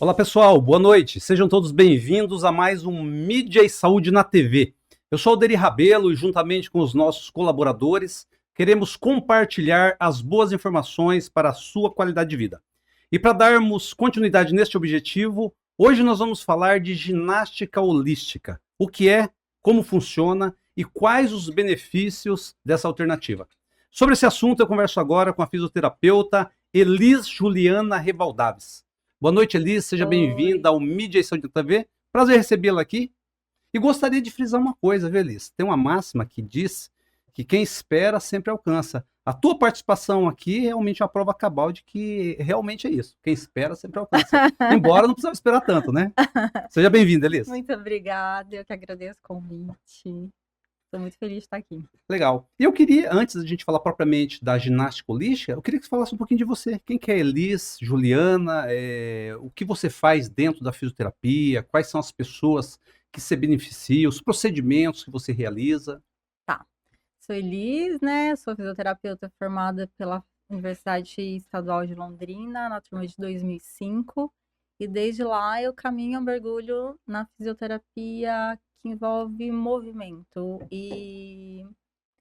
Olá pessoal, boa noite. Sejam todos bem-vindos a mais um Mídia e Saúde na TV. Eu sou Alderi Rabelo e juntamente com os nossos colaboradores queremos compartilhar as boas informações para a sua qualidade de vida. E para darmos continuidade neste objetivo, hoje nós vamos falar de ginástica holística. O que é, como funciona e quais os benefícios dessa alternativa. Sobre esse assunto eu converso agora com a fisioterapeuta Elis Juliana Revaldaves. Boa noite, Elis. Seja bem-vinda ao Mídia e Saúde TV. Prazer recebê-la aqui. E gostaria de frisar uma coisa, viu, Elis? Tem uma máxima que diz que quem espera sempre alcança. A tua participação aqui realmente é a prova cabal de que realmente é isso. Quem espera sempre alcança. Embora não precisava esperar tanto, né? Seja bem-vinda, Elis. Muito obrigada. Eu que agradeço o convite. Estou muito feliz de estar aqui. Legal. E eu queria, antes da gente falar propriamente da ginástica holística, eu queria que você falasse um pouquinho de você. Quem que é Elis, Juliana, o que você faz dentro da fisioterapia, quais são as pessoas que se beneficiam, os procedimentos que você realiza. Tá. Sou Elis, né? Sou fisioterapeuta formada pela Universidade Estadual de Londrina, na turma de 2005. E desde lá eu caminho, mergulho na fisioterapia que envolve movimento e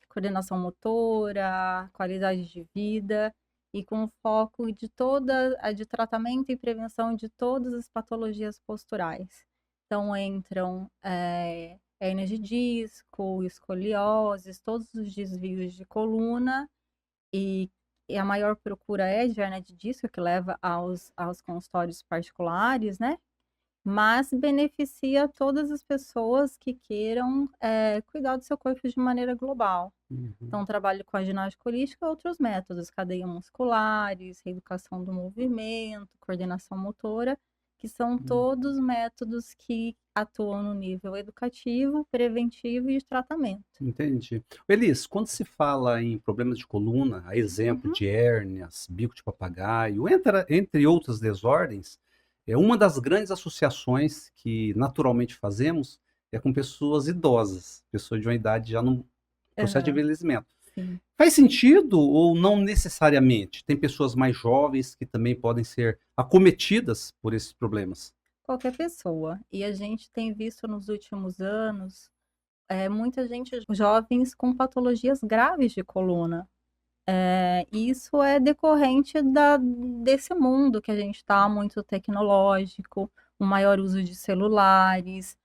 coordenação motora, qualidade de vida e com foco de tratamento e prevenção de todas as patologias posturais. Então entram hérnia de disco, escolioses, todos os desvios de coluna e a maior procura é de hérnia de disco, que leva aos consultórios particulares, né? Mas beneficia todas as pessoas que queiram cuidar do seu corpo de maneira global. Então, trabalho com a ginástica holística e outros métodos, cadeia musculares, reeducação do movimento, coordenação motora, que são todos métodos que atuam no nível educativo, preventivo e de tratamento. Entendi. Elis, quando se fala em problemas de coluna, a exemplo de hérnias, bico de papagaio, entre outras desordens, uma das grandes associações que naturalmente fazemos é com pessoas idosas, pessoas de uma idade já no processo de envelhecimento. Sim. Faz sentido ou não necessariamente? Tem pessoas mais jovens que também podem ser acometidas por esses problemas? Qualquer pessoa. E a gente tem visto nos últimos anos muita gente, jovens com patologias graves de coluna. Isso é decorrente desse mundo que a gente está muito tecnológico, o maior uso de celulares,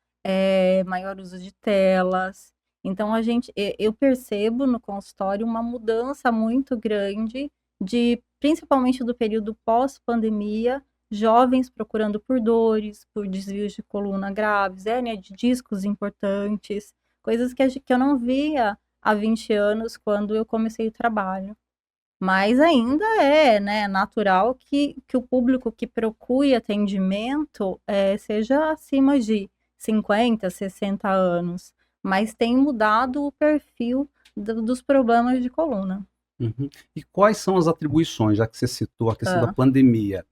maior uso de telas. Então eu percebo no consultório uma mudança muito grande principalmente do período pós-pandemia, jovens procurando por dores, por desvios de coluna graves, hérnia de discos importantes, coisas que eu não via há 20 anos quando eu comecei o trabalho. Mas ainda né, natural que o público que procure atendimento seja acima de 50, 60 anos. Mas tem mudado o perfil dos problemas de coluna. Uhum. E quais são as atribuições, já que você citou a questão da pandemia?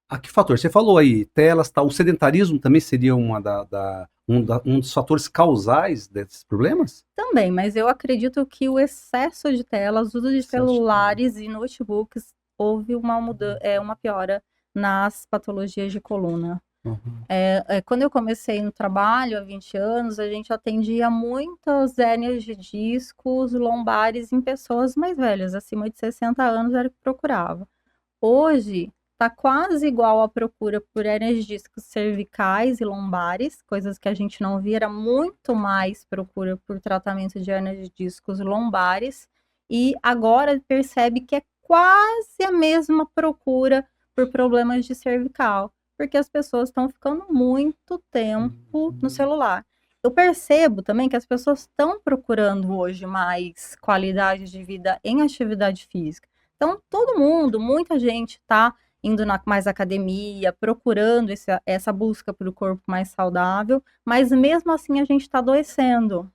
A que fator? Você falou aí, telas, tá, o sedentarismo também seria um dos fatores causais desses problemas? Também, mas eu acredito que o excesso de telas, o uso de celulares e notebooks, houve uma piora nas patologias de coluna. Quando eu comecei no trabalho, há 20 anos, a gente atendia muitas hérnias de discos lombares em pessoas mais velhas, acima de 60 anos era o que procurava. Hoje, está quase igual à procura por hérnias de discos cervicais e lombares, coisas que a gente não via, era muito mais procura por tratamento de hérnias de discos lombares, e agora percebe que é quase a mesma procura por problemas de cervical, porque as pessoas estão ficando muito tempo no celular. Eu percebo também que as pessoas estão procurando hoje mais qualidade de vida em atividade física. Então, muita gente está indo na mais academia, procurando essa busca pelo corpo mais saudável, mas mesmo assim a gente está adoecendo.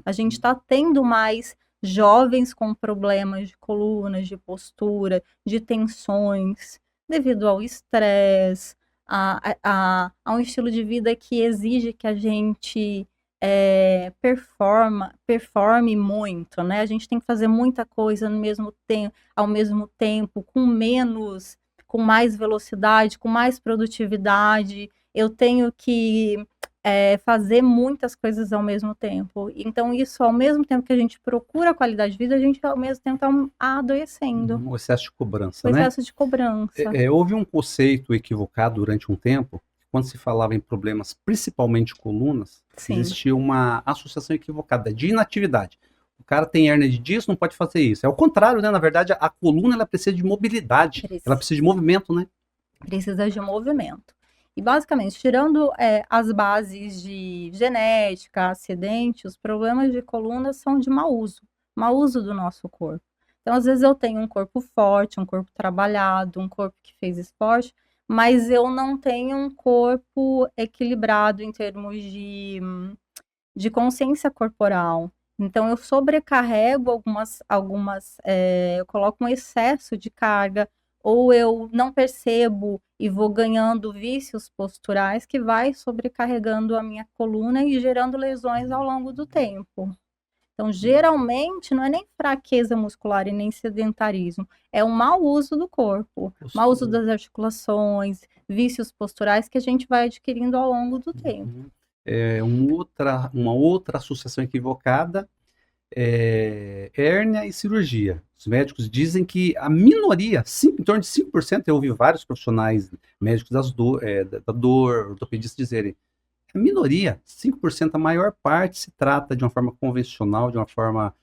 A gente está tendo mais jovens com problemas de coluna, de postura, de tensões, devido ao estresse, a um estilo de vida que exige que a gente performe muito, né? A gente tem que fazer muita coisa ao mesmo tempo, com com mais velocidade, com mais produtividade, eu tenho que fazer muitas coisas ao mesmo tempo. Então, isso, ao mesmo tempo que a gente procura a qualidade de vida, a gente, ao mesmo tempo, está adoecendo. O excesso de cobrança, O né? excesso de cobrança. Houve um conceito equivocado durante um tempo, quando se falava em problemas, principalmente colunas, Sim. existia uma associação equivocada de inatividade. O cara tem hérnia de disco, não pode fazer isso. É o contrário, né? Na verdade, a coluna ela precisa de mobilidade, ela precisa de movimento, né? Precisa de movimento. E basicamente, tirando as bases de genética, acidente, os problemas de coluna são de mau uso do nosso corpo. Então, às vezes eu tenho um corpo forte, um corpo trabalhado, um corpo que fez esporte, mas eu não tenho um corpo equilibrado em termos de consciência corporal. Então, eu sobrecarrego eu coloco um excesso de carga, ou eu não percebo e vou ganhando vícios posturais que vai sobrecarregando a minha coluna e gerando lesões ao longo do tempo. Então, geralmente, não é nem fraqueza muscular e nem sedentarismo, é um mau uso do corpo, mau uso das articulações, vícios posturais que a gente vai adquirindo ao longo do tempo. Uma outra associação equivocada é hérnia e cirurgia. Os médicos dizem que a minoria, em torno de 5%, eu ouvi vários profissionais médicos da dor, ortopedistas dizerem, a minoria, 5%, a maior parte se trata de uma forma convencional, de uma forma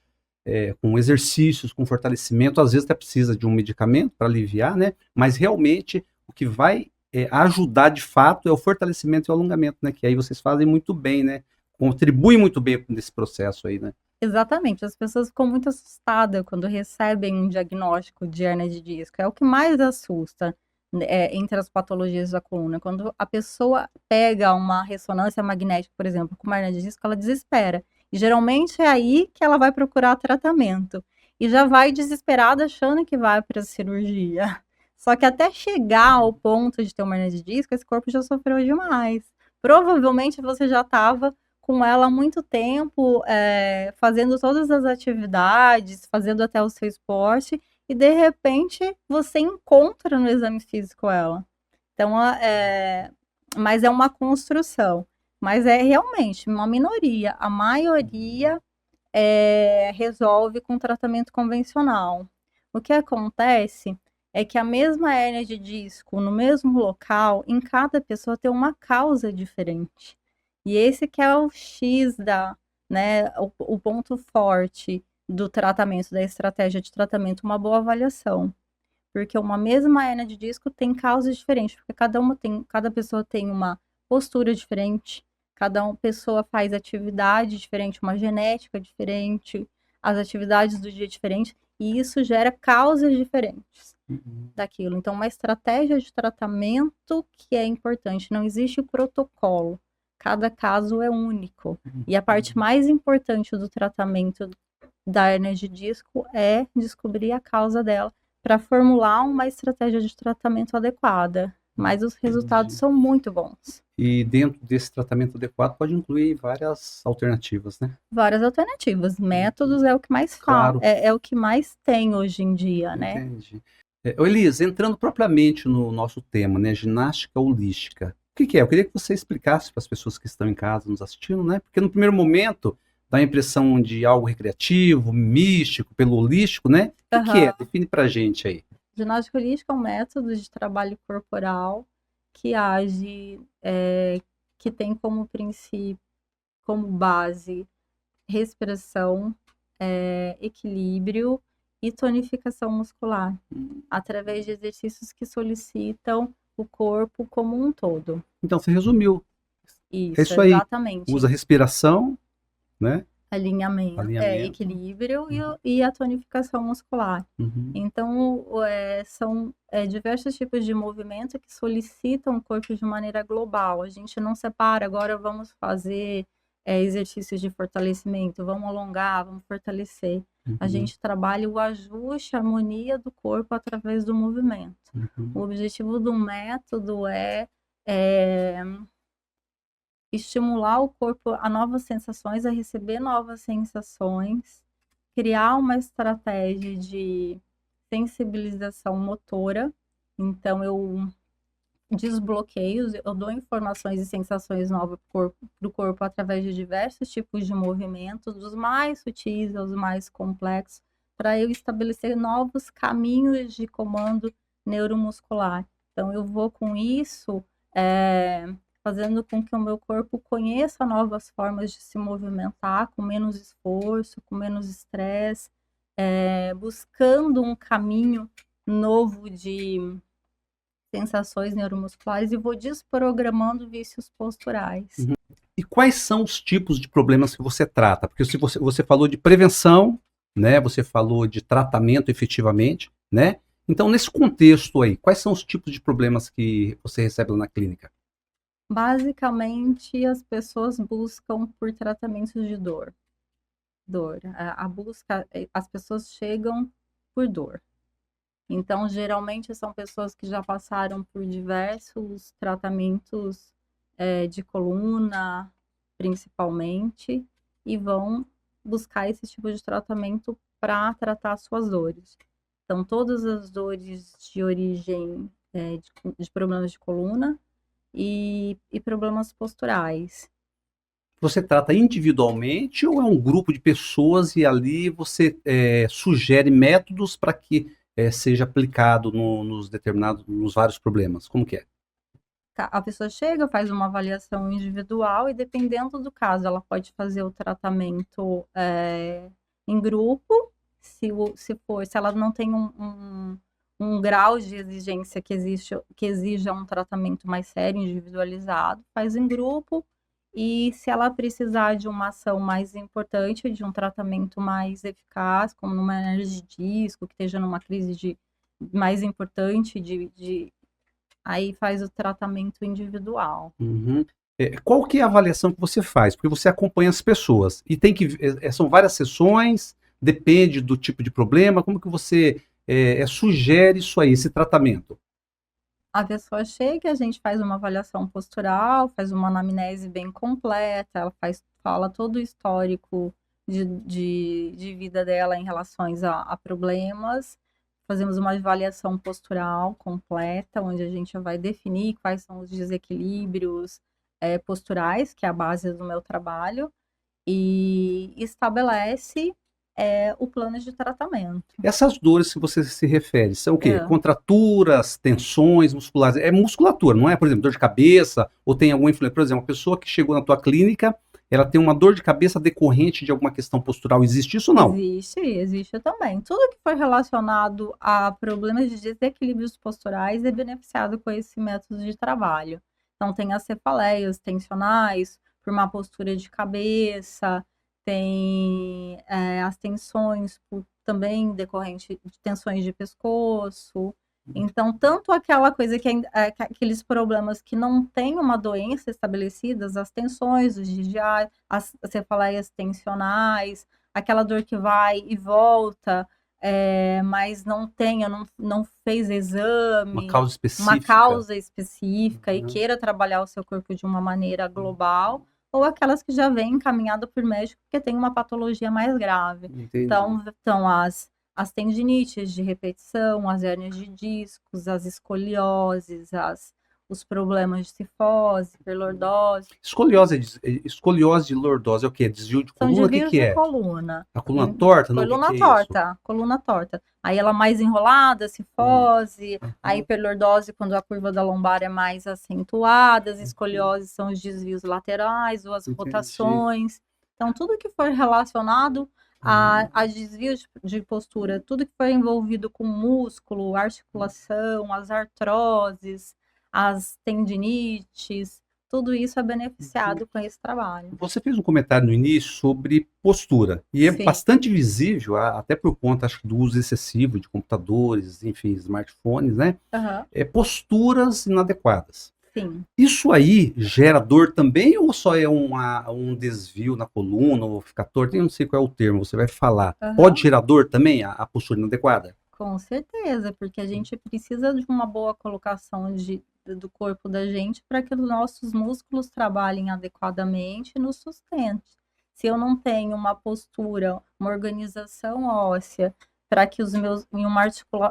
com exercícios, com fortalecimento, às vezes até precisa de um medicamento para aliviar, né? Mas realmente o que vai ajudar de fato é o fortalecimento e o alongamento, né? Que aí vocês fazem muito bem, né? Contribuem muito bem nesse processo aí, né? Exatamente, as pessoas ficam muito assustadas quando recebem um diagnóstico de hérnia de disco. É o que mais assusta entre as patologias da coluna. Quando a pessoa pega uma ressonância magnética, por exemplo, com uma hérnia de disco, ela desespera. E geralmente é aí que ela vai procurar tratamento. E já vai desesperada achando que vai para a cirurgia. Só que até chegar ao ponto de ter uma hérnia de disco, esse corpo já sofreu demais. Provavelmente você já estava com ela há muito tempo, fazendo todas as atividades, fazendo até o seu esporte, e de repente você encontra no exame físico ela. Então, mas é uma construção. Mas é realmente uma minoria. A maioria resolve com tratamento convencional. O que acontece é que a mesma hérnia de disco no mesmo local, em cada pessoa tem uma causa diferente. E esse que é o X né, o ponto forte do tratamento, da estratégia de tratamento, uma boa avaliação. Porque uma mesma hérnia de disco tem causas diferentes, porque cada pessoa tem uma postura diferente, pessoa faz atividade diferente, uma genética diferente, as atividades do dia diferentes, e isso gera causas diferentes daquilo. Então, uma estratégia de tratamento que é importante, não existe protocolo. Cada caso é único. E a parte mais importante do tratamento da hérnia de disco é descobrir a causa dela para formular uma estratégia de tratamento adequada. Mas os resultados são muito bons. E dentro desse tratamento adequado pode incluir várias alternativas, né? Várias alternativas. Métodos é o que mais Claro. é o que mais tem hoje em dia, né? Entendi. Elisa, entrando propriamente no nosso tema, né? Ginástica holística. O que é? Eu queria que você explicasse para as pessoas que estão em casa nos assistindo, né? Porque no primeiro momento dá a impressão de algo recreativo, místico, pelo holístico, né? O que é? Define pra gente aí. Ginástica holística é um método de trabalho corporal que age, que tem como princípio, como base, respiração, equilíbrio e tonificação muscular, através de exercícios que solicitam o corpo como um todo. Então, você resumiu. Isso aí. Exatamente. Usa respiração, né? Alinhamento. Equilíbrio e a tonificação muscular. Então, são diversos tipos de movimento que solicitam o corpo de maneira global. A gente não separa, agora vamos fazer exercícios de fortalecimento, vamos alongar, vamos fortalecer. A gente trabalha o ajuste, a harmonia do corpo através do movimento. O objetivo do método é estimular o corpo a novas sensações, a receber novas sensações, criar uma estratégia de sensibilização motora Então, eu desbloqueio, eu dou informações e sensações novas para o corpo através de diversos tipos de movimentos, dos mais sutis aos mais complexos, para eu estabelecer novos caminhos de comando neuromuscular. Então, eu vou com isso, fazendo com que o meu corpo conheça novas formas de se movimentar, com menos esforço, com menos estresse, buscando um caminho novo de sensações neuromusculares e vou desprogramando vícios posturais. Uhum. E quais são os tipos de problemas que você trata? Porque se você falou de prevenção, né? Você falou de tratamento efetivamente, né? Então, nesse contexto aí, quais são os tipos de problemas que você recebe lá na clínica? Basicamente, as pessoas buscam por tratamentos de dor. A busca, as pessoas chegam por dor. Então, geralmente são pessoas que já passaram por diversos tratamentos de coluna, principalmente, e vão buscar esse tipo de tratamento para tratar suas dores. Então, todas as dores de origem de problemas de coluna e problemas posturais. Você trata individualmente ou é um grupo de pessoas e ali você sugere métodos para que seja aplicado nos vários problemas? Como que é? A pessoa chega, faz uma avaliação individual e, dependendo do caso, ela pode fazer o tratamento em grupo, se ela não tem um grau de exigência que exija um tratamento mais sério, individualizado, faz em grupo. E se ela precisar de uma ação mais importante, de um tratamento mais eficaz, como numa hernia de disco, que esteja numa crise mais importante aí faz o tratamento individual. Uhum. Qual que é a avaliação que você faz? Porque você acompanha as pessoas e são várias sessões, depende do tipo de problema. Como que você sugere isso aí, esse tratamento? A pessoa chega, a gente faz uma avaliação postural, faz uma anamnese bem completa, ela fala todo o histórico de vida dela em relação a problemas. Fazemos uma avaliação postural completa, onde a gente vai definir quais são os desequilíbrios posturais, que é a base do meu trabalho, e estabelece o plano de tratamento. Essas dores que você se refere são o quê? É. Contraturas, tensões musculares? É musculatura, não é? Por exemplo, dor de cabeça ou tem alguma influência? Por exemplo, uma pessoa que chegou na tua clínica, ela tem uma dor de cabeça decorrente de alguma questão postural. Existe isso ou não? Existe também. Tudo que for relacionado a problemas de desequilíbrios posturais é beneficiado com esse método de trabalho. Então, tem as cefaleias tensionais, por má postura de cabeça, tem as tensões também decorrente de tensões de pescoço. Então, tanto aquela coisa aqueles problemas que não têm uma doença estabelecida, as tensões, os GI, as cefaleias tensionais, aquela dor que vai e volta, mas não fez exame, Uma causa específica. uma causa específica e queira trabalhar o seu corpo de uma maneira global, ou aquelas que já vêm encaminhada por médico porque tem uma patologia mais grave. Entendi. Então as tendinites de repetição, as hérnias de discos, as escolioses, os problemas de cifose, hiperlordose. Escoliose de lordose é o quê? Desvio de São coluna? O desvios que de é? coluna. A coluna torta? Não, Coluna o que é torta, coluna torta. Aí ela mais enrolada, cifose, a hiperlordose quando a curva da lombar é mais acentuada, as escolioses são os desvios laterais ou as rotações. Então, tudo que for relacionado a desvios de postura, tudo que for envolvido com músculo, articulação, as artroses, as tendinites, tudo isso é beneficiado com esse trabalho. Você fez um comentário no início sobre postura, e é Sim. bastante visível, até por conta, acho que, do uso excessivo de computadores, enfim, smartphones, né? Posturas inadequadas. Sim. Isso aí gera dor também ou só é um desvio na coluna ou ficar torto? Eu não sei qual é o termo, você vai falar. Pode gerar dor também, a postura inadequada? Com certeza, porque a gente precisa de uma boa colocação do corpo da gente para que os nossos músculos trabalhem adequadamente e nos sustente. Se eu não tenho uma postura, uma organização óssea para que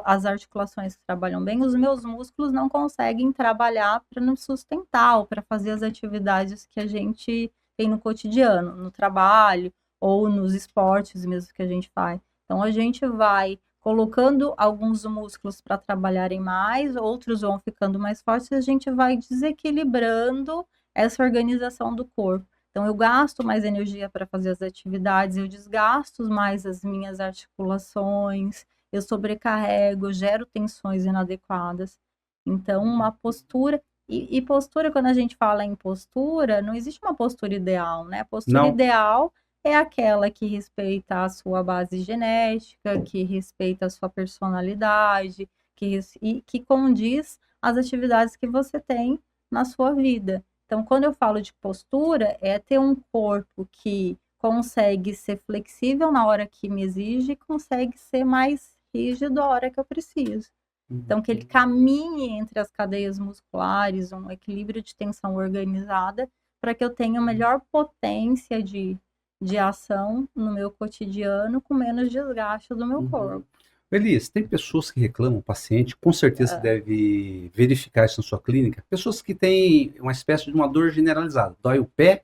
as articulações que trabalham bem, os meus músculos não conseguem trabalhar para nos sustentar ou para fazer as atividades que a gente tem no cotidiano, no trabalho ou nos esportes mesmo que a gente faz. Então a gente vai colocando alguns músculos para trabalharem mais, outros vão ficando mais fortes, e a gente vai desequilibrando essa organização do corpo. Então, eu gasto mais energia para fazer as atividades, eu desgasto mais as minhas articulações, eu sobrecarrego, eu gero tensões inadequadas. Então, uma postura. E postura, quando a gente fala em postura, não existe uma postura ideal, né? A postura Não. ideal é aquela que respeita a sua base genética, que respeita a sua personalidade, que condiz às atividades que você tem na sua vida. Então, quando eu falo de postura, é ter um corpo que consegue ser flexível na hora que me exige e consegue ser mais rígido a hora que eu preciso. Então, que ele caminhe entre as cadeias musculares, um equilíbrio de tensão organizada, para que eu tenha melhor potência de ação no meu cotidiano, com menos desgaste do meu corpo. Elis, tem pessoas que reclamam, paciente, com certeza você deve verificar isso na sua clínica, pessoas que têm uma espécie de uma dor generalizada, dói o pé,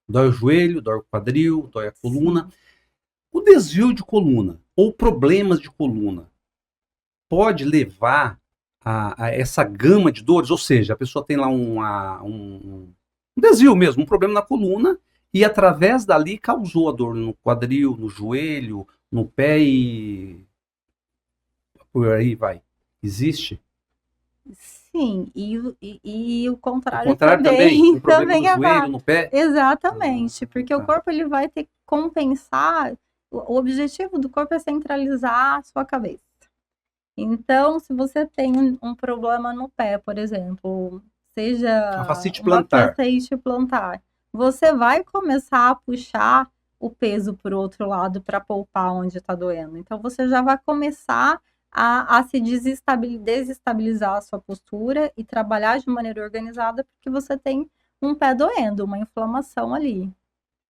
dói o joelho, dói o quadril, dói a coluna. O desvio de coluna ou problemas de coluna pode levar a essa gama de dores, ou seja, a pessoa tem lá um desvio mesmo, um problema na coluna, e através dali causou a dor no quadril, no joelho, no pé e por aí vai. Existe? Sim, e o O contrário contrário também, um problema também no joelho, no pé. Exatamente, porque o Tá. corpo ele vai ter que compensar, o objetivo do corpo é centralizar a sua cabeça. Então, se você tem um problema no pé, por exemplo, seja A fascite uma plantar. fascite plantar, você vai começar a puxar o peso para o outro lado para poupar onde está doendo. Então, você já vai começar a se desestabilizar a sua postura e trabalhar de maneira organizada, porque você tem um pé doendo, uma inflamação ali.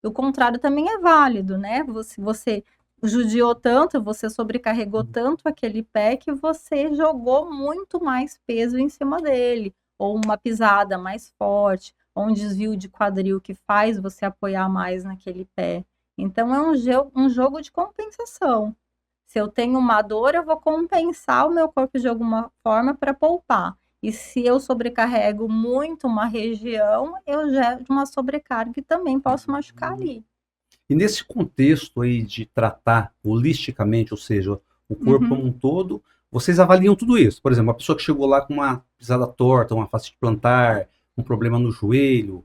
O contrário também é válido, né? Você judiou tanto, você sobrecarregou tanto aquele pé que você jogou muito mais peso em cima dele, ou uma pisada mais forte, ou um desvio de quadril que faz você apoiar mais naquele pé. Então é um jogo de compensação. Se eu tenho uma dor, eu vou compensar o meu corpo de alguma forma para poupar. E se eu sobrecarrego muito uma região, eu gero uma sobrecarga e também posso machucar ali. E nesse contexto aí de tratar holisticamente, ou seja, o corpo como um todo, vocês avaliam tudo isso. Por exemplo, uma pessoa que chegou lá com uma pisada torta, uma fascite plantar, um problema no joelho.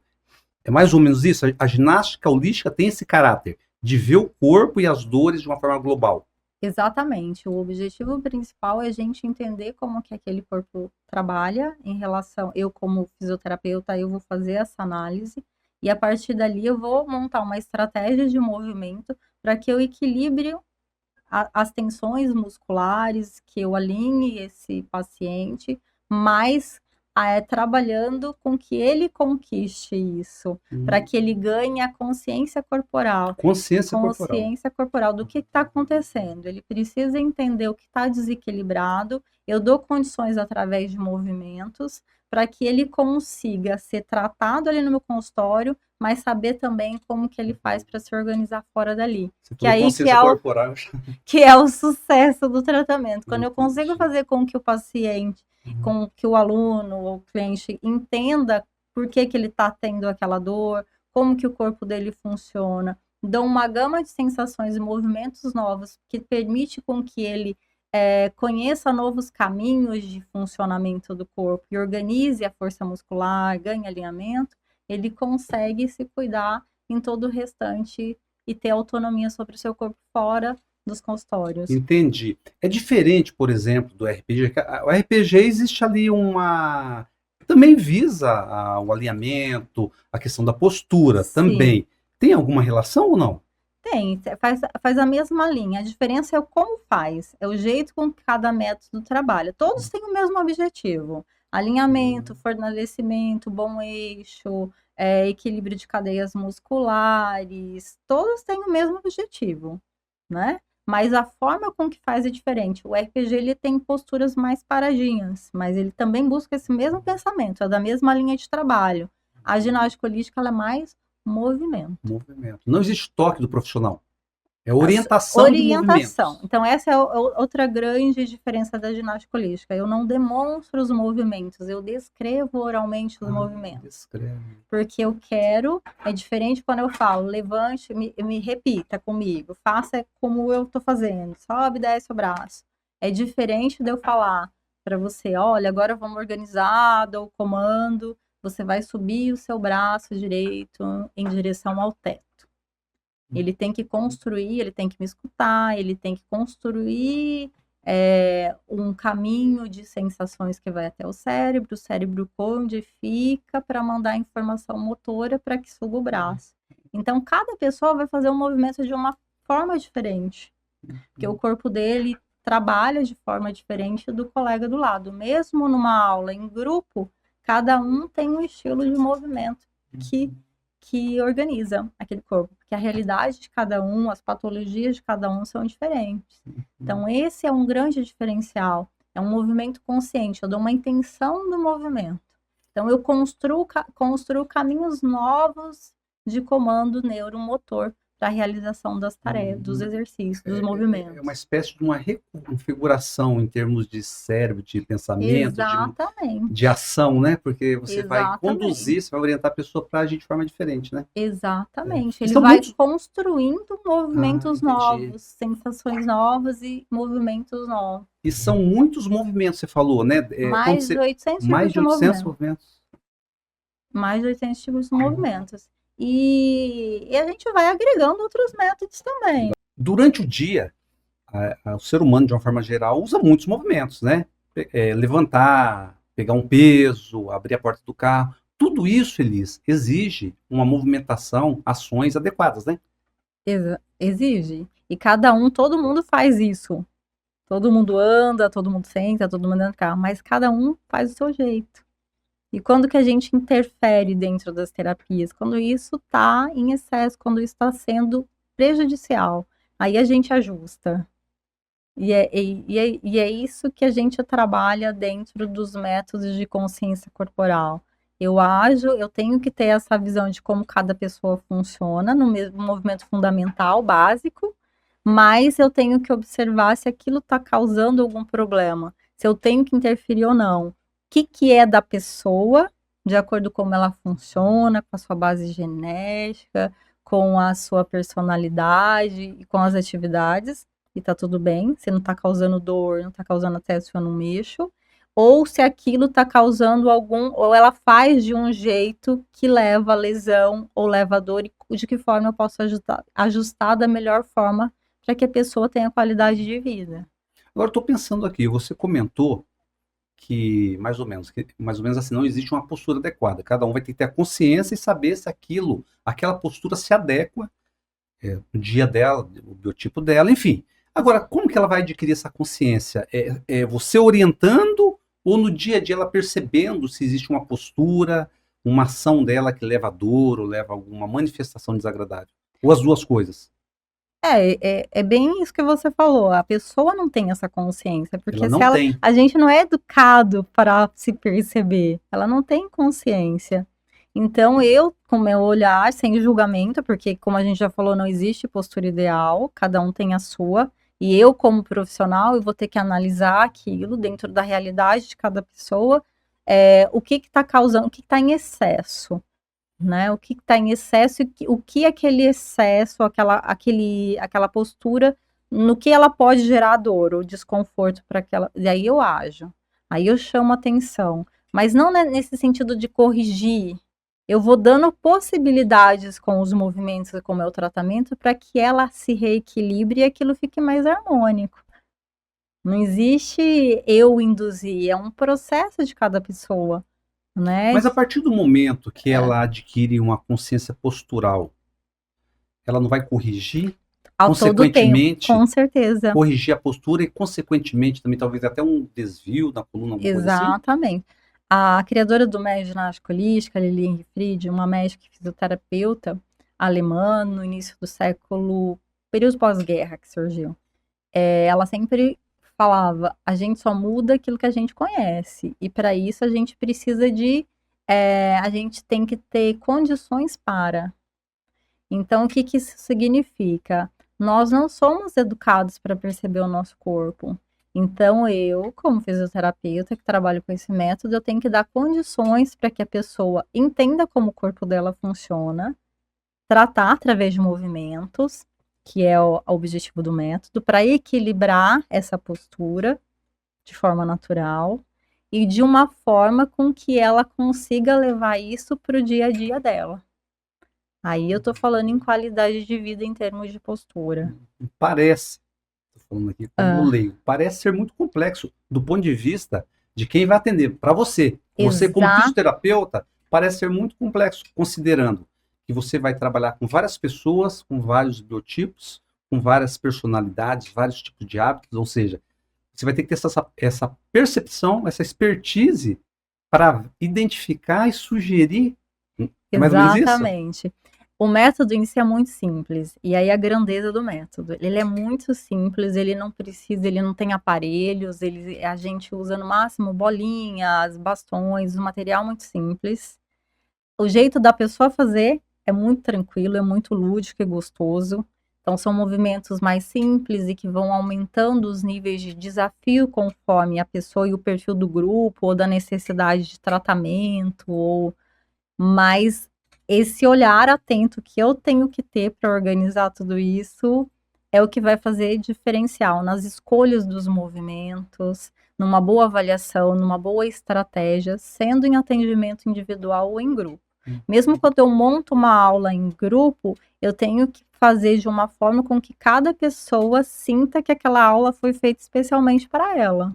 É mais ou menos isso? A ginástica holística tem esse caráter de ver o corpo e as dores de uma forma global. Exatamente. O objetivo principal é a gente entender como que aquele corpo trabalha em relação... Eu, como fisioterapeuta, eu vou fazer essa análise e a partir dali eu vou montar uma estratégia de movimento para que eu equilibre as tensões musculares, que eu alinhe esse paciente, mas trabalhando com que ele conquiste isso, para que ele ganhe a consciência corporal. Consciência corporal. Consciência corporal do que está acontecendo. Ele precisa entender o que está desequilibrado. Eu dou condições através de movimentos para que ele consiga ser tratado ali no meu consultório, mas saber também como que ele faz para se organizar fora dali. Que aí corporal. Que é o sucesso do tratamento. Quando eu consigo fazer com que o paciente, com que o aluno ou o cliente entenda por que ele está tendo aquela dor, como que o corpo dele funciona, dão uma gama de sensações e movimentos novos que permite com que ele conheça novos caminhos de funcionamento do corpo e organize a força muscular, ganhe alinhamento, ele consegue se cuidar em todo o restante e ter autonomia sobre o seu corpo fora dos consultórios. Entendi. É diferente, por exemplo, do RPG. O RPG existe ali uma... Também visa o alinhamento, a questão da postura. Sim. Também. Tem alguma relação ou não? Tem, faz a mesma linha. A diferença é o como faz, é o jeito com que cada método trabalha. Todos têm o mesmo objetivo: alinhamento, fortalecimento, bom eixo, equilíbrio de cadeias musculares. Todos têm o mesmo objetivo, né? mas a forma com que faz é diferente. O RPG, ele tem posturas mais paradinhas, mas ele também busca esse mesmo pensamento, é da mesma linha de trabalho. A ginástica holística, ela é mais movimento. Movimento. Não existe toque do profissional. É orientação de movimentos. Então, essa é outra grande diferença da ginástica holística. Eu não demonstro os movimentos, eu descrevo oralmente os movimentos. Descreve. Porque eu quero, é diferente quando eu falo, levante, me repita comigo, faça como eu estou fazendo, sobe e desce o braço. É diferente de eu falar para você, olha, agora vamos organizar, dou o comando, você vai subir o seu braço direito em direção ao teto. Ele tem que construir, ele tem que me escutar, ele tem que construir um caminho de sensações que vai até o cérebro codifica para mandar informação motora para que suba o braço. Então, cada pessoa vai fazer um movimento de uma forma diferente, porque o corpo dele trabalha de forma diferente do colega do lado. Mesmo numa aula em grupo, cada um tem um estilo de movimento que organiza aquele corpo, porque a realidade de cada um, as patologias de cada um são diferentes. Então, esse é um grande diferencial, é um movimento consciente, eu dou uma intenção do movimento. Então, eu construo caminhos novos de comando neuromotor para a realização das tarefas, dos exercícios, dos movimentos. É uma espécie de uma reconfiguração em termos de cérebro, de pensamento, de ação, né? Porque você vai conduzir, você vai orientar a pessoa para agir de forma diferente, né? Exatamente. Ele vai construindo movimentos novos, sensações novas e movimentos novos. E são muitos movimentos, você falou, né? Mais de 800 mais de 800 movimentos. Mais de 800 tipos de movimentos. E a gente vai agregando outros métodos também. Durante o dia, o ser humano, de uma forma geral, usa muitos movimentos, né? Levantar, pegar um peso, abrir a porta do carro. Tudo isso, Elis, exige uma movimentação, ações adequadas, né? Exige. E todo mundo faz isso. Todo mundo anda, todo mundo senta, todo mundo anda no carro, mas cada um faz o seu jeito. E quando que a gente interfere dentro das terapias? Quando isso está em excesso, quando isso está sendo prejudicial. Aí a gente ajusta. E é isso que a gente trabalha dentro dos métodos de consciência corporal. Eu tenho que ter essa visão de como cada pessoa funciona, no mesmo movimento fundamental, básico, mas eu tenho que observar se aquilo está causando algum problema, se eu tenho que interferir ou não. O que é da pessoa, de acordo com como ela funciona, com a sua base genética, com a sua personalidade e com as atividades, e tá tudo bem, se não tá causando dor, não tá causando até se eu não mexo, ou se aquilo tá causando ou ela faz de um jeito que leva a lesão ou leva a dor, e de que forma eu posso ajustar da melhor forma para que a pessoa tenha qualidade de vida. Agora, eu tô pensando aqui, você comentou que mais ou menos assim, não existe uma postura adequada. Cada um vai ter que ter a consciência e saber se aquela postura se adequa no dia dela, o biotipo dela, enfim. Agora, como que ela vai adquirir essa consciência? É você orientando ou no dia a dia ela percebendo se existe uma postura, uma ação dela que leva a dor ou leva a alguma manifestação desagradável? Ou as duas coisas? É bem isso que você falou. A pessoa não tem essa consciência, porque tem. A gente não é educado para se perceber. Ela não tem consciência. Então, com meu olhar, sem julgamento, porque, como a gente já falou, não existe postura ideal, cada um tem a sua. E eu, como profissional, eu vou ter que analisar aquilo dentro da realidade de cada pessoa, o que está causando, o que está em excesso. Né? O que está em excesso e o que aquele excesso, aquela postura, no que ela pode gerar dor ou desconforto para aquela. E aí eu ajo, aí eu chamo atenção, mas não nesse sentido de corrigir. Eu vou dando possibilidades com os movimentos e com o meu tratamento para que ela se reequilibre e aquilo fique mais harmônico. Não existe eu induzir, é um processo de cada pessoa. Né? Mas a partir do momento que ela adquire uma consciência postural, ela não vai corrigir, consequentemente, com certeza, corrigir a postura e, consequentemente, também talvez até um desvio da coluna, alguma coisa assim? Exatamente. A criadora do método de ginástica holística, Liliane Fried, uma médica e fisioterapeuta alemã no início do século, período pós-guerra que surgiu. ela sempre falava, a gente só muda aquilo que a gente conhece, e para isso a gente precisa a gente tem que ter condições para. Então, o que que isso significa? Nós não somos educados para perceber o nosso corpo. Então, eu, como fisioterapeuta que trabalho com esse método, eu tenho que dar condições para que a pessoa entenda como o corpo dela funciona, tratar através de movimentos, que é o objetivo do método, para equilibrar essa postura de forma natural e de uma forma com que ela consiga levar isso para o dia a dia dela. Aí eu tô falando em qualidade de vida em termos de postura. Parece, estou falando aqui como leigo, parece ser muito complexo do ponto de vista de quem vai atender. Para você, você como fisioterapeuta, parece ser muito complexo, considerando que você vai trabalhar com várias pessoas, com vários biotipos, com várias personalidades, vários tipos de hábitos, ou seja, você vai ter que ter essa percepção, essa expertise para identificar e sugerir. É mais ou menos isso? Exatamente. O método em si é muito simples, e aí a grandeza do método. Ele é muito simples, ele não precisa, ele não tem aparelhos, a gente usa no máximo bolinhas, bastões, um material muito simples. O jeito da pessoa fazer é muito tranquilo, é muito lúdico e gostoso. Então, são movimentos mais simples e que vão aumentando os níveis de desafio conforme a pessoa e o perfil do grupo, ou da necessidade de tratamento, mas esse olhar atento que eu tenho que ter para organizar tudo isso é o que vai fazer diferencial nas escolhas dos movimentos, numa boa avaliação, numa boa estratégia, sendo em atendimento individual ou em grupo. Mesmo quando eu monto uma aula em grupo, eu tenho que fazer de uma forma com que cada pessoa sinta que aquela aula foi feita especialmente para ela.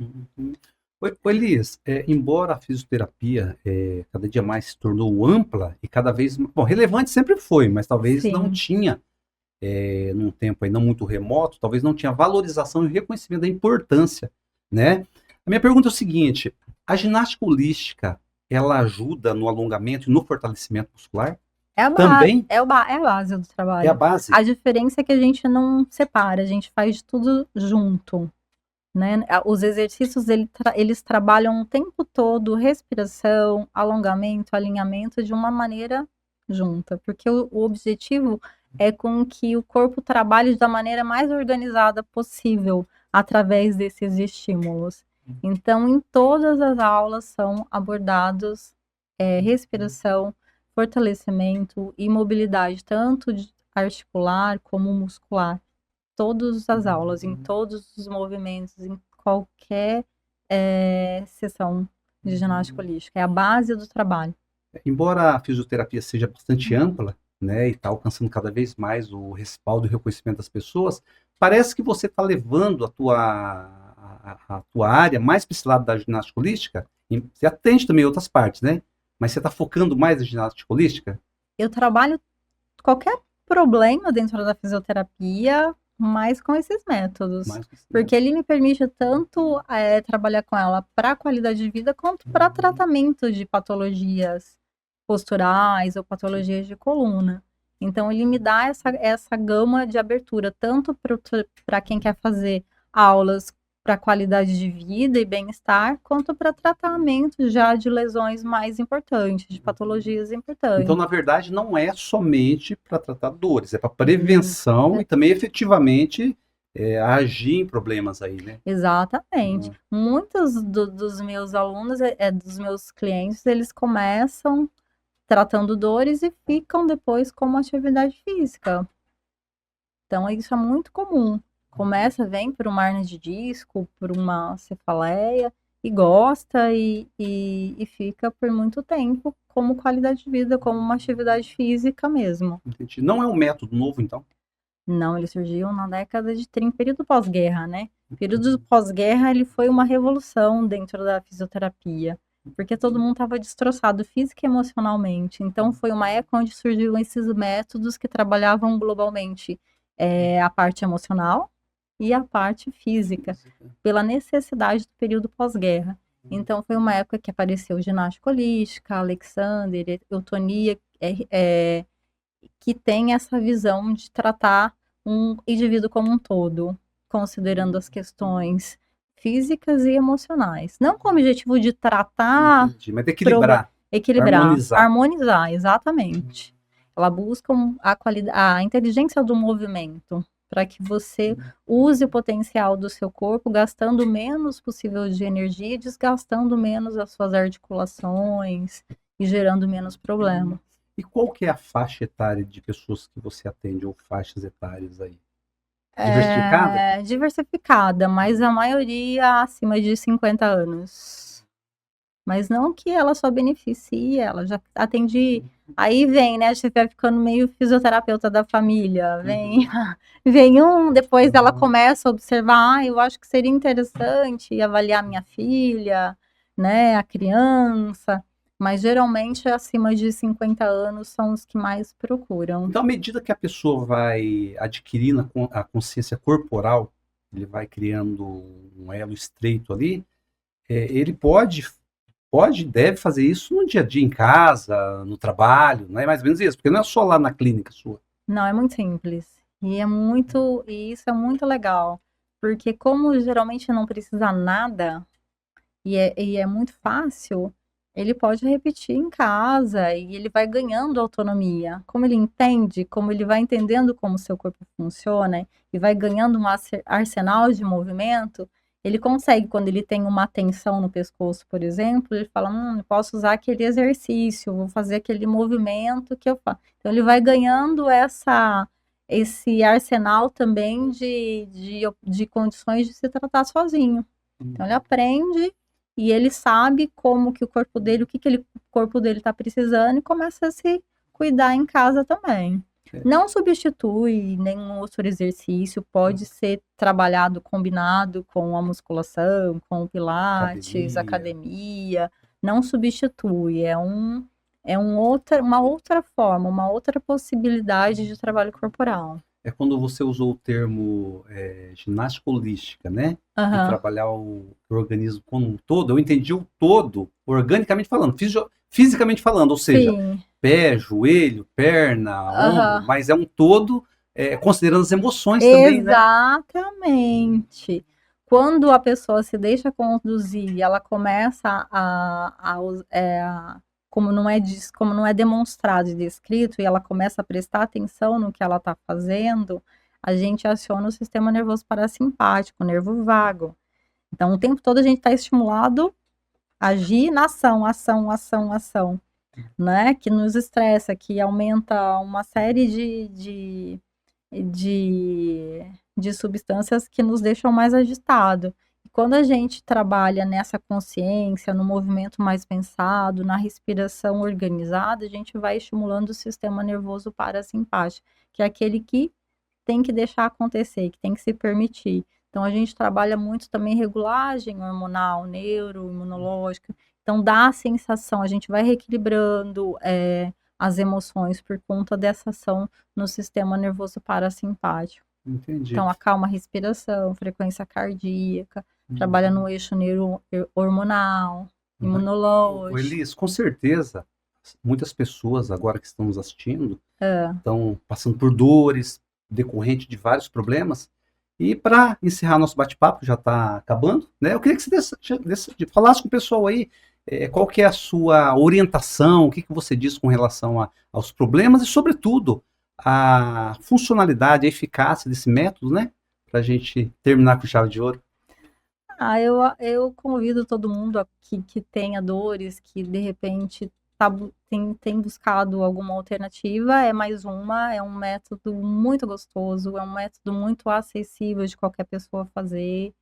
Elias, embora a fisioterapia cada dia mais se tornou ampla e cada vez, bom, relevante sempre foi, mas talvez não tinha, num tempo aí não muito remoto, talvez não tinha valorização e reconhecimento da importância, né? A minha pergunta é o seguinte: a ginástica holística, ela ajuda no alongamento e no fortalecimento muscular? Também? É a base do trabalho. É a base? A diferença é que a gente não separa, a gente faz tudo junto, né? Os exercícios, eles trabalham o tempo todo respiração, alongamento, alinhamento de uma maneira junta, porque o objetivo é com que o corpo trabalhe da maneira mais organizada possível através desses estímulos. Então, em todas as aulas são abordados respiração, fortalecimento e mobilidade, tanto articular como muscular. Todas as aulas, em todos os movimentos, em qualquer sessão de ginástica holística. É a base do trabalho. Embora a fisioterapia seja bastante ampla, né, e está alcançando cada vez mais o respaldo e o reconhecimento das pessoas, parece que você está levando a tua área mais para esse lado da ginástica holística. Você atende também outras partes, né? Mas você está focando mais na ginástica holística? Eu trabalho qualquer problema dentro da fisioterapia, mas com esses métodos. Porque ele me permite tanto trabalhar com ela para qualidade de vida, quanto para tratamento de patologias posturais ou patologias de coluna. Então, ele me dá essa gama de abertura, tanto para quem quer fazer aulas para qualidade de vida e bem-estar, quanto para tratamento já de lesões mais importantes, de patologias importantes. Então, na verdade, não é somente para tratar dores, é para prevenção e também efetivamente agir em problemas aí, né? Exatamente. Muitos dos meus alunos, dos meus clientes, eles começam tratando dores e ficam depois como atividade física. Então, isso é muito comum. Vem por uma hernia de disco, por uma cefaleia, e gosta e fica por muito tempo como qualidade de vida, como uma atividade física mesmo. Entendi. Não é um método novo, então? Não, ele surgiu na década de 30, período pós-guerra, né? O período pós-guerra, ele foi uma revolução dentro da fisioterapia, porque todo mundo estava destroçado física e emocionalmente. Então, foi uma época onde surgiram esses métodos que trabalhavam globalmente a parte emocional e a parte física, pela necessidade do período pós-guerra. Então, foi uma época que apareceu ginástica holística, Alexander, eutonia, que tem essa visão de tratar um indivíduo como um todo, considerando as questões físicas e emocionais. Não com o objetivo de tratar, Entendi. Mas de equilibrar, equilibrar, harmonizar. harmonizar, exatamente. Ela busca a inteligência do movimento, para que você use o potencial do seu corpo, gastando o menos possível de energia, desgastando menos as suas articulações e gerando menos problema. E qual que é a faixa etária de pessoas que você atende, ou faixas etárias aí? Diversificada? Diversificada, mas a maioria acima de 50 anos. Mas não que ela só beneficie, ela já atende. Aí vem, né? Você vai ficando meio fisioterapeuta da família. Vem depois ela começa a observar, eu acho que seria interessante avaliar minha filha, né? A criança. Mas geralmente acima de 50 anos são os que mais procuram. Então, à medida que a pessoa vai adquirindo a consciência corporal, ele vai criando um elo estreito ali, ele deve fazer isso no dia a dia, em casa, no trabalho, não é mais ou menos isso? Porque não é só lá na clínica sua. Não, é muito simples. E isso é muito legal. Porque como geralmente não precisa nada, e é muito fácil, ele pode repetir em casa e ele vai ganhando autonomia. Como ele entende, como ele vai entendendo como o seu corpo funciona e vai ganhando um arsenal de movimento, ele consegue, quando ele tem uma tensão no pescoço, por exemplo, ele fala, eu posso usar aquele exercício, vou fazer aquele movimento que eu faço. Então ele vai ganhando esse arsenal também de condições de se tratar sozinho. Então ele aprende e ele sabe como que o corpo dele, o corpo dele está precisando e começa a se cuidar em casa também. Não substitui nenhum outro exercício, pode ser trabalhado combinado com a musculação, com o pilates, academia. Não substitui, uma outra forma, uma outra possibilidade de trabalho corporal. É quando você usou o termo ginástica holística, né? De trabalhar o organismo como um todo. Eu entendi o todo, organicamente falando, fisicamente falando, ou seja, pé, joelho, perna, ombro, mas é um todo, considerando as emoções também, né? Exatamente. Quando a pessoa se deixa conduzir e ela começa como não é demonstrado e descrito, e ela começa a prestar atenção no que ela está fazendo, a gente aciona o sistema nervoso parasimpático, o nervo vago. Então, o tempo todo a gente está estimulado a agir na ação, né? Que nos estressa, que aumenta uma série de substâncias que nos deixam mais agitados. Quando a gente trabalha nessa consciência, no movimento mais pensado, na respiração organizada, a gente vai estimulando o sistema nervoso parasimpático, que é aquele que tem que deixar acontecer, que tem que se permitir. Então, a gente trabalha muito também regulagem hormonal, neuroimunológica. Então, dá a sensação, a gente vai reequilibrando as emoções por conta dessa ação no sistema nervoso parasimpático. Entendi. Então, acalma a respiração, frequência cardíaca, trabalha no eixo neurohormonal, imunológico. Elis, com certeza, muitas pessoas agora que estão nos assistindo estão passando por dores decorrente de vários problemas. E para encerrar nosso bate-papo, já está acabando, né? Eu queria que você falasse com o pessoal aí qual que é a sua orientação, o que você diz com relação aos problemas e, sobretudo, a funcionalidade, a eficácia desse método, né? Para a gente terminar com chave de ouro. Eu convido todo mundo aqui que tenha dores, que de repente tem buscado alguma alternativa, é um método muito gostoso, é um método muito acessível de qualquer pessoa fazer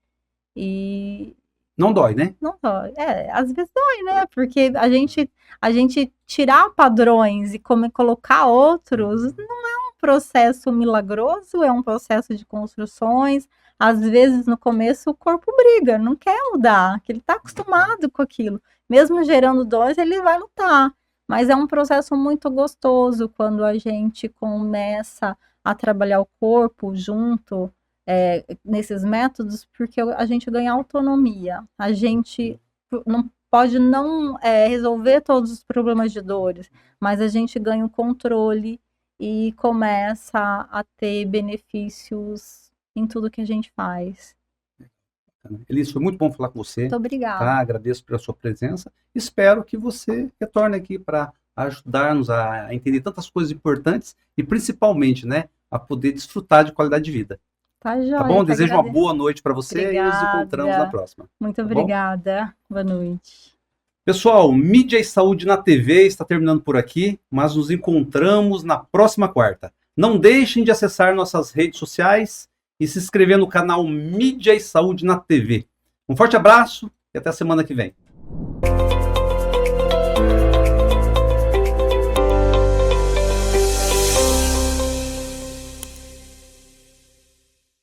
e... Não dói, né? Não dói. Às vezes dói, né? Porque a gente tirar padrões e colocar outros não é um processo milagroso, é um processo de construções. Às vezes, no começo, o corpo briga, não quer mudar, que ele está acostumado com aquilo. Mesmo gerando dores, ele vai lutar. Mas é um processo muito gostoso quando a gente começa a trabalhar o corpo junto nesses métodos, porque a gente ganha autonomia. A gente pode não resolver todos os problemas de dores, mas a gente ganha o controle e começa a ter benefícios em tudo que a gente faz. Elis, foi muito bom falar com você. Muito obrigada. Tá? Agradeço pela sua presença. Espero que você retorne aqui para ajudar-nos a entender tantas coisas importantes e principalmente, né, a poder desfrutar de qualidade de vida. Tá joia. Tá bom? Desejo uma boa noite para você Obrigada. e nos encontramos na próxima. Muito tá obrigada. Boa noite. Pessoal, Mídia e Saúde na TV está terminando por aqui, mas nos encontramos na próxima quarta. Não deixem de acessar nossas redes sociais e se inscrever no canal Mídia e Saúde na TV. Um forte abraço e até a semana que vem.